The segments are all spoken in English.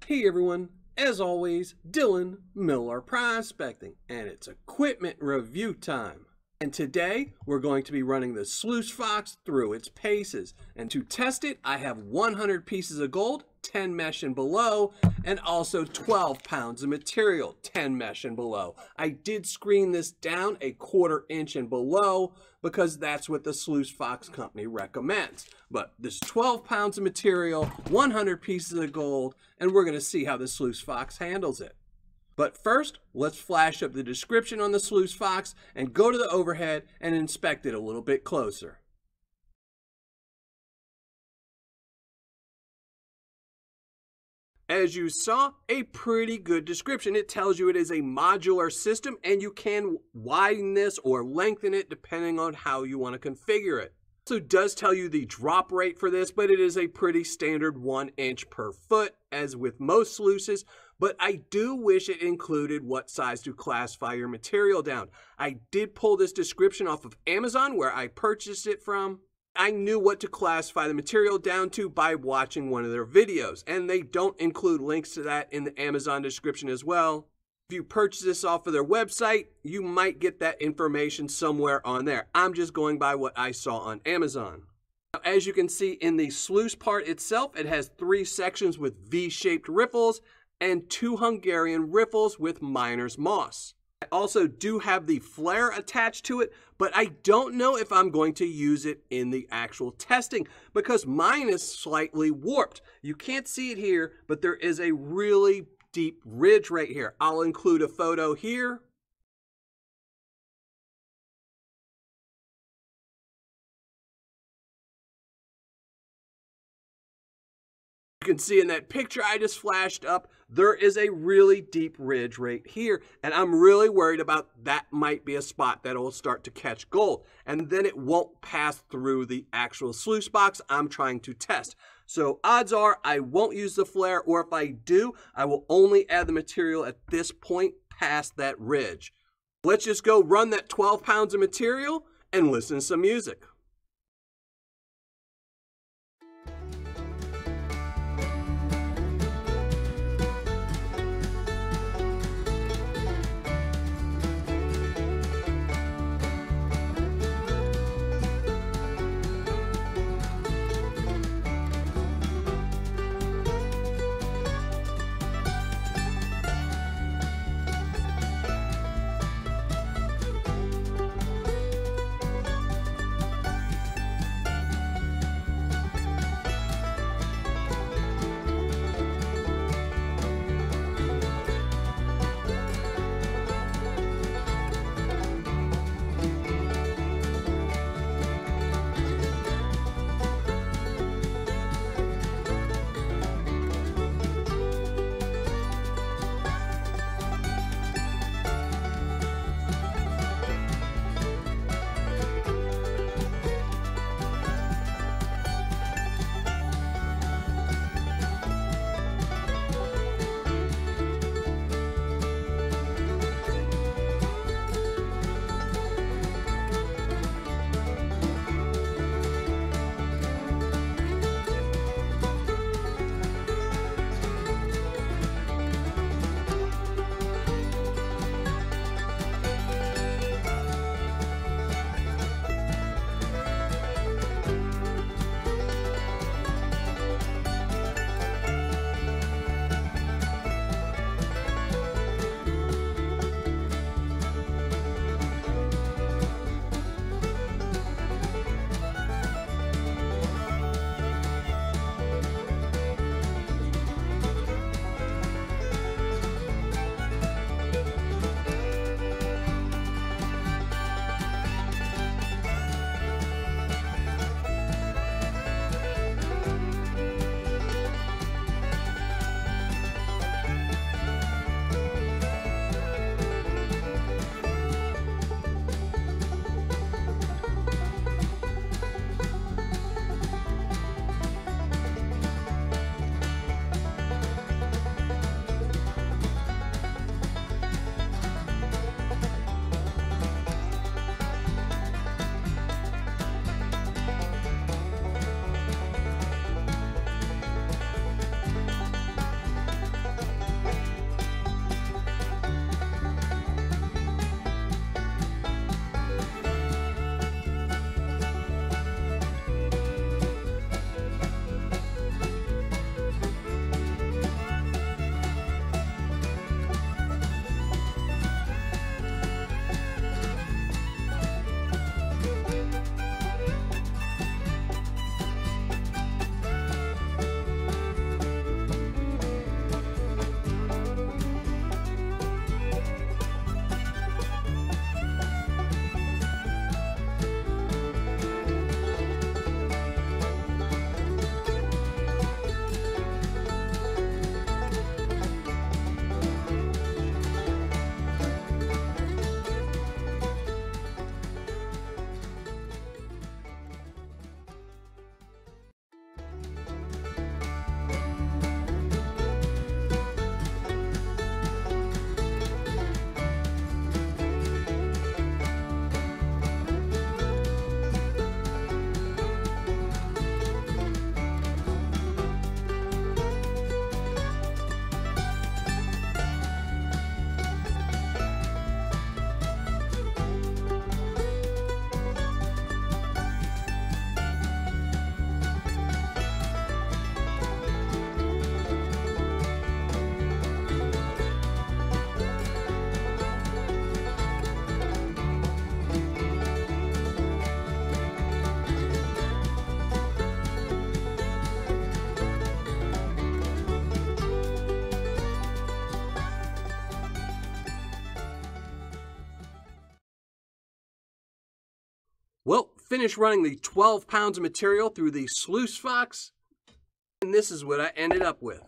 Hey everyone, as always, Dylan Miller Prospecting, and it's equipment review time. And today, we're going to be running the Sluice Fox through its paces. And to test it, I have 100 pieces of gold, 10 mesh and below, and also 12 pounds of material, 10 mesh and below. I did screen this down a 1/4 inch and below because that's what the Sluice Fox company recommends. But this 12 pounds of material, 100 pieces of gold, and we're going to see how the Sluice Fox handles it. But first, let's flash up the description on the Sluice Fox and go to the overhead and inspect it a little bit closer. As you saw, a pretty good description. It tells you it is a modular system and you can widen this or lengthen it depending on how you want to configure it. It also does tell you the drop rate for this, but it is a pretty standard 1 inch per foot as with most sluices. But I do wish it included what size to classify your material down. I did pull this description off of Amazon where I purchased it from. I knew what to classify the material down to by watching one of their videos, and they don't include links to that in the Amazon description as well. If you purchase this off of their website, you might get that information somewhere on there. I'm just going by what I saw on Amazon. Now, as you can see in the sluice part itself, it has 3 sections with V-shaped riffles and 2 Hungarian riffles with miner's moss. I also do have the flare attached to it, but I don't know if I'm going to use it in the actual testing because mine is slightly warped. You can't see it here, but there is a really deep ridge right here. I'll include a photo here. You can see in that picture I just flashed up, there is a really deep ridge right here, and I'm really worried about that might be a spot that will start to catch gold, and then it won't pass through the actual sluice box I'm trying to test. So odds are I won't use the flare, or if I do, I will only add the material at this point past that ridge. Let's just go run that 12 pounds of material and listen to some music. finished running the 12 pounds of material through the Sluice Fox, and this is what I ended up with.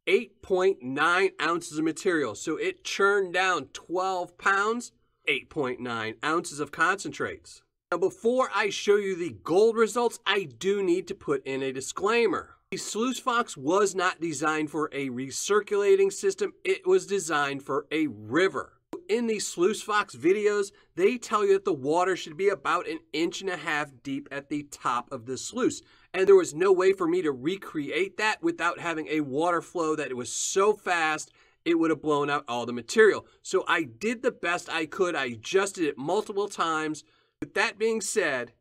8.9 ounces of material. So it churned down 12 pounds, 8.9 ounces of concentrates. Now, before I show you the gold results, I do need to put in a disclaimer. The Sluice Fox was not designed for a recirculating system. It was designed for a river. In the Sluice Fox videos, they tell you that the water should be about 1.5 inches deep at the top of the sluice. And there was no way for me to recreate that without having a water flow that it was so fast, it would have blown out all the material. So I did the best I could. I adjusted it multiple times. With that being said,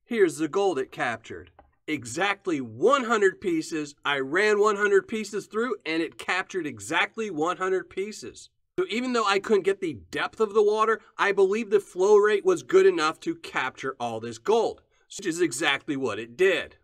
here's the gold it captured. Exactly 100 pieces. I ran 100 pieces through and it captured exactly 100 pieces. So even though I couldn't get the depth of the water, I believe the flow rate was good enough to capture all this gold, which is exactly what it did.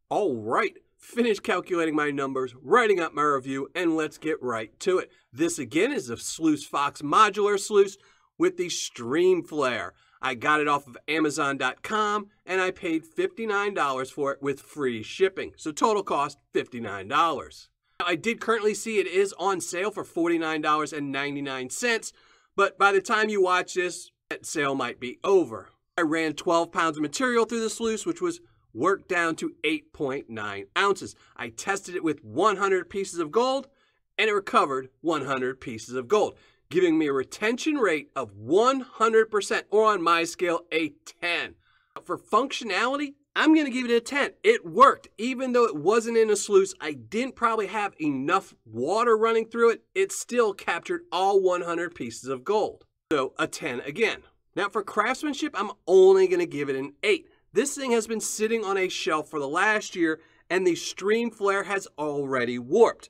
All right, finished calculating my numbers, writing up my review, and let's get right to it. This again is the Sluice Fox Modular Sluice with the Stream Flare. I got it off of Amazon.com and I paid $59 for it with free shipping. So total cost $59. I did currently see it is on sale for $49.99, but by the time you watch this, that sale might be over. I ran 12 pounds of material through the sluice, which was worked down to 8.9 ounces. I tested it with 100 pieces of gold, and it recovered 100 pieces of gold, giving me a retention rate of 100%, or on my scale, a 10. For functionality, I'm going to give it a 10. It worked. Even though it wasn't in a sluice, I didn't probably have enough water running through it. It still captured all 100 pieces of gold. So a 10 again. Now for craftsmanship, I'm only going to give it an 8. This thing has been sitting on a shelf for the last year, and the Stream Flare has already warped.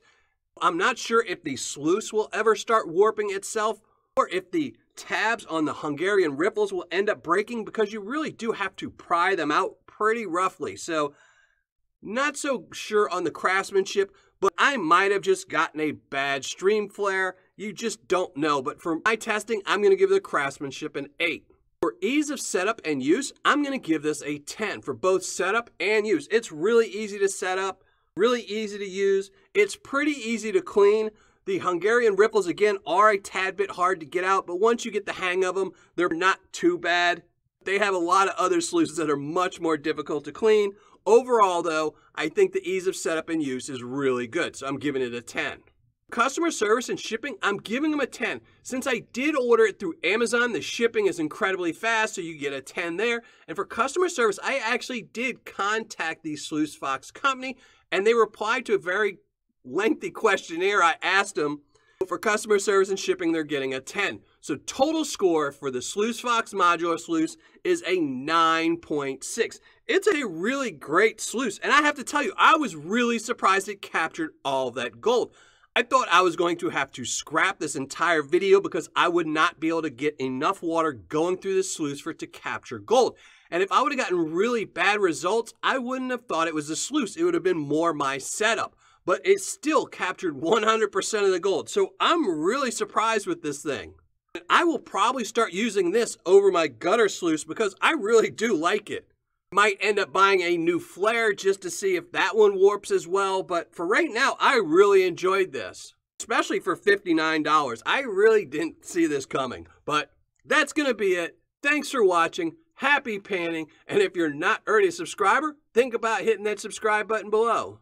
I'm not sure if the sluice will ever start warping itself, or if the tabs on the Hungarian ripples will end up breaking, because you really do have to pry them out pretty roughly. So not so sure on the craftsmanship, but I might have just gotten a bad Stream Flare. You just don't know. But for my testing, I'm going to give the craftsmanship an 8. For ease of setup and use, I'm going to give this a 10 for both setup and use. It's really easy to set up, really easy to use. It's pretty easy to clean. The Hungarian ripples, again, are a tad bit hard to get out, but once you get the hang of them, they're not too bad. They have a lot of other sluices that are much more difficult to clean. Overall, though, I think the ease of setup and use is really good, so I'm giving it a 10. Customer service and shipping, I'm giving them a 10. Since I did order it through Amazon, the shipping is incredibly fast, so you get a 10 there. And for customer service, I actually did contact the Sluice Fox company, and they replied to a very lengthy questionnaire I asked them. For customer service and shipping, they're getting a 10. So total score for the Sluice Fox Modular Sluice is a 9.6. It's a really great sluice, and I have to tell you, I was really surprised it captured all that gold. I thought I was going to have to scrap this entire video because I would not be able to get enough water going through the sluice for it to capture gold. And if I would have gotten really bad results, I wouldn't have thought it was the sluice. It would have been more my setup. But it still captured 100% of the gold. So I'm really surprised with this thing. I will probably start using this over my gutter sluice because I really do like it. Might end up buying a new flare just to see if that one warps as well. But for right now, I really enjoyed this, especially for $59. I really didn't see this coming. But that's going to be it. Thanks for watching. Happy panning. And if you're not already a subscriber, think about hitting that subscribe button below.